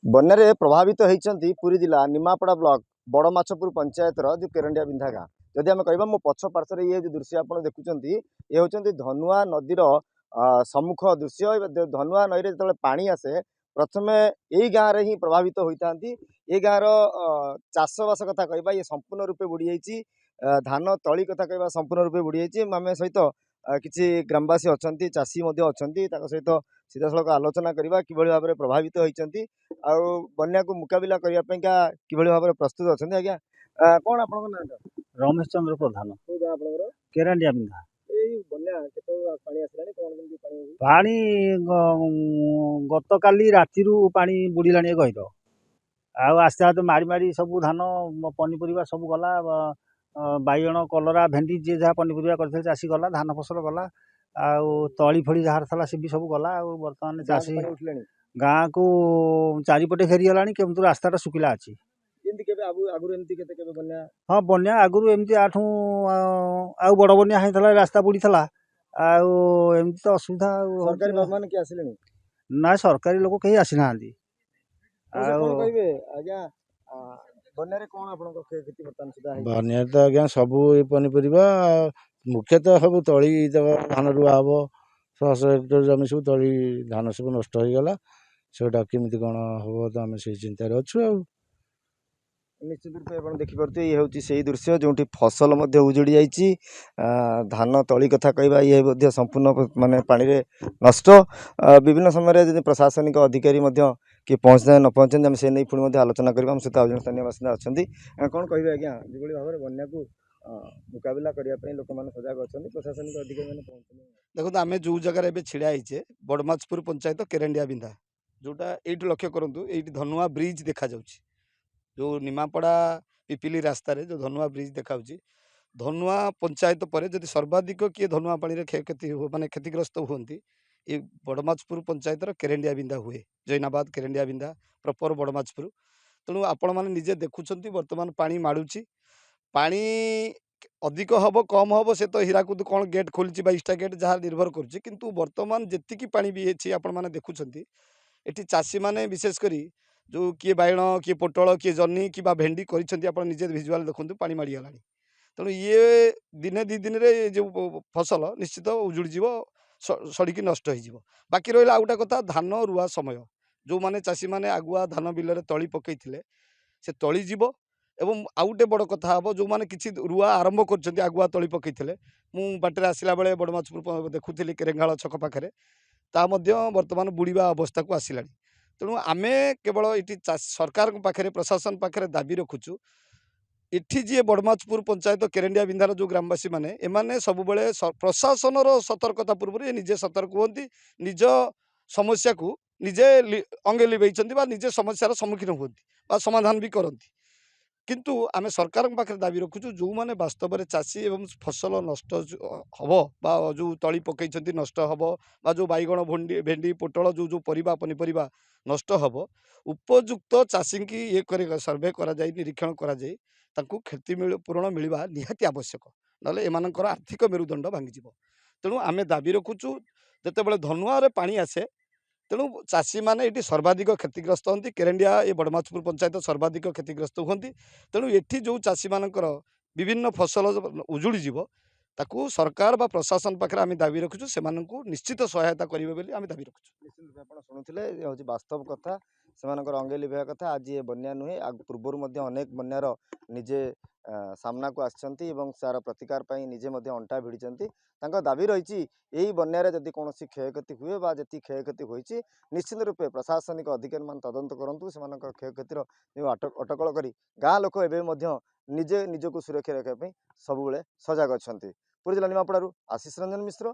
बन्या प्रभावित होती पुरी जिला निमापड़ा ब्लॉक बड़माछपुर पंचायतर जो केरंडिया बिंधा गाँ जदि आम कह मो पछ पार्श्व ये जो दृश्य आप देखुं ये हूँ धनुआ नदीर सम्मुख दृश्य। धनुआ नई जो पानी आसे प्रथम यही गाँव में ही प्रभावित होता ये गाँवर चाषबास कथा कहवा ये संपूर्ण रूपे बुड़ी जाइए। धान तली कथा कहवा संपूर्ण रूपे बुड़ी जाइए। आम सहित किसी ग्रामवासी अच्छा चाषी अच्छा सहित सीधा सड़क आलोचना करवा कि भाव में प्रभावित होती बन्या को मुकाबला करने कि भाव में प्रस्तुत अच्छा। आज्ञा कौन आप रमेश चंद्र प्रधान केरांडिया बिंधा पानी गत काली राति पानी बुड़ानी गहिर आस्ते आस्ते मारी मारी सब धान पनीपरिया सब गला बैगण कलरा भेंडी जी जहाँ पनीपरिया करते चाषी गला धान फसल गला तली फड़ी जार था सी भी सब गला बर्तमान चाषी गाँ को चारिपटे फेरीगला केमती रास्ता सुखिला अच्छी। हाँ बन्या आगुरी एमती आठू बड़ बन्या होता रास्ता बुड़ीला आमती तो असुविधा ना सरकारी लोक कहीं आसी ना बन्या तो आज्ञा सब पनीपरिया मुख्यतः सब तली धान रुआ हम 100 हेक्टर जमी सब तली धान सब नष्ट हो गला सेटा केमती कौन हम तो आम से चिंतार अच्छु। निश्चित रूप से देखिपे ये हूँ से दृश्य जो फसल उजुड़ी जाइए। धान तली कथा कहवा ये संपूर्ण माने पानी रे नष्ट। विभिन्न समय प्रशासनिक अधिकारी किए पहुँचते न पहुँचते आम से नहीं पुणी आलोचना करवा सहित आज स्थानीय बासिंदा अच्छा कौन कहे आज्ञा जो भाव में बन्या को मुकाबला करने लोक मैंने सजग अच्छा प्रशासनिक अधिकारी मैंने पहुँचे। देखो आम जो जगार छिड़ा होचे बड़माछपुर पंचायत केरंडिया बिंधा जोटा ये लक्ष्य करूँ ये धनुआ ब्रिज देखा जाउची जो निमापड़ा पिपिली रास्ता रे जो धनुआ ब्रिज देखा धनुआ पंचायत पर जदि सर्वाधिक किए धनुआ पानी क्षति माने क्षतिग्रस्त हुंती ये बड़माछपुर पंचायत केरंडिया बिंधा हुए जैनाबाद केरंडिया बिंधा प्रपर बड़माछपुर। तेणु आपण मैंने निजे देखुं बर्तमान पानी माड़ुची पानी अधिक हम कम हम से तो हीराकुद कौन गेट खोली 22टा गेट जहाँ निर्भर करुच्ची किंतु बर्तमान जी पानी भी आपण मैंने देखुं ये चाषी मैंने विशेषकर जो किए बैगण किए पोटल किए जन्नी कि भेंडी करजे भिजुआल देखते पानी माड़गला। तेणु ये दिने दी दिन रे जो फसल निश्चित उजुड़ीज सड़क नष्ट हो बाकी रहा आ गोटे कथा धान रुआ समय जो मैंने चाषी मैंने आगुआ धान बिल तली पकई से तली जीव एवं आउ गोटे बड़ कथा हम जो मैंने किसी रुआ आरंभ कर आगुआ तली पकई मु बाटर आसला बेले बड़माछपुर देखुली केरेंगाल छक पाखे बर्तमान बुड़ीबा अवस्था को आसला। तेणु आम केवल ये सरकार पाखे प्रशासन पाखे दाबी रखुचु इठी जी बड़माछपुर पंचायत केरंडिया बिंधार जो ग्रामवासी मैंने एमाने सब बेले प्रशासन सतर्कता पूर्व ये निजे सतर्क होती निज समस्या को निजे अंगे लिभे निजे समस्यार सम्मुखीन होती समाधान भी करती किंतु आम सरकार पाखे दाबी रखुचु जो मैंने वास्तव में चाषी एवं फसल नष्ट हम जो तली पकई नष्ट हम जो बैगण भेंडी पोटल जो जो परिबा पनीपरिया नष्ट हम उपयुक्त चाषी की ये सर्वे करा निरीक्षण करा क्षति पूरण मिलवा निहाती आवश्यक ना एमानकर आर्थिक मेरुदंड भांगी। तेणु आम दाबी रखुचु जिते धनुआ पानी आसे तेणु चाषी मैंने ये सर्वाधिक क्षतिग्रस्त होती केरंडिया ये बड़माछपुर पंचायत सर्वाधिक क्षतिग्रस्त होती। तेणु ये जो चाषी मानकर विभिन्न फसल उजुड़ी जीव ताकू सरकार बा प्रशासन पाखे आम दाबी रखुचु से निश्चित सहायता करेंगे बोली आम दाबी रखुचु। शुणुले हूँ वास्तव कथा से अंगे लिभा कथा आज ये बन्या नुहे पूर्वर अनेक बन्यार निजे सामना को आसार प्रतिकार निजे अंटा भिड़ी दाबी रही यही बन्यारे जदि कौन क्षयक्षति हुए जी क्षयक्षति होती निश्चित रूपे प्रशासनिक अधिकारी मान तदंत करूँ से क्षयक्षतिर अटकल कर गाँ लोक एवं निजे निजक सुरक्षा रखापी सब सजग अच्छा। पुरी जिला निमापड़ारू आशीष रंजन मिश्र।